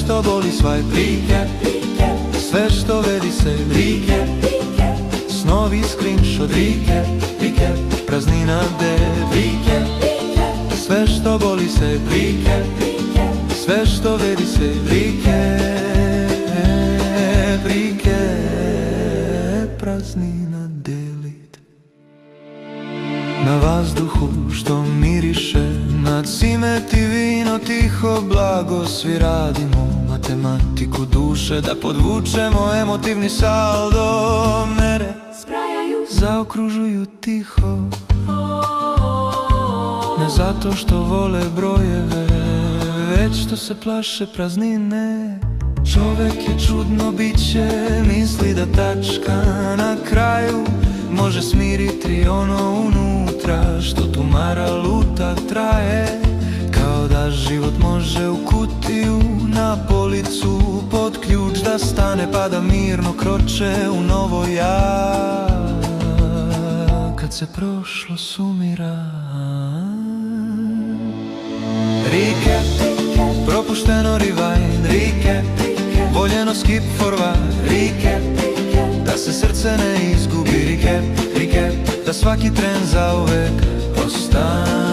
što boli swipe recap, sve što vedi se recap, snovi screenshot recap, praznina dead recap, sve što boli se recap, sve što vedi se recap, praznina delete. Na vazduhu što miriše, na cimet i vino tiho blago svi radimo matematiku duše, da podvučemo emotivni saldo. Mere zaokružuju tiho, ne zato što vole brojeve, već što se plaše praznine. Čovek je čudno biće, misli da tačka na kraju može smiriti ono unutra što tumara luta traje. Kao da život može u kutiju, na policu, pod ključ da stane, pa da mirno kroče u novo ja. Kad se prošlo sumira, recap, propušteno rewind, recap, voljeno skip forward, recap, da se srce ne izgubi, recap, da svaki tren zauvek ostane.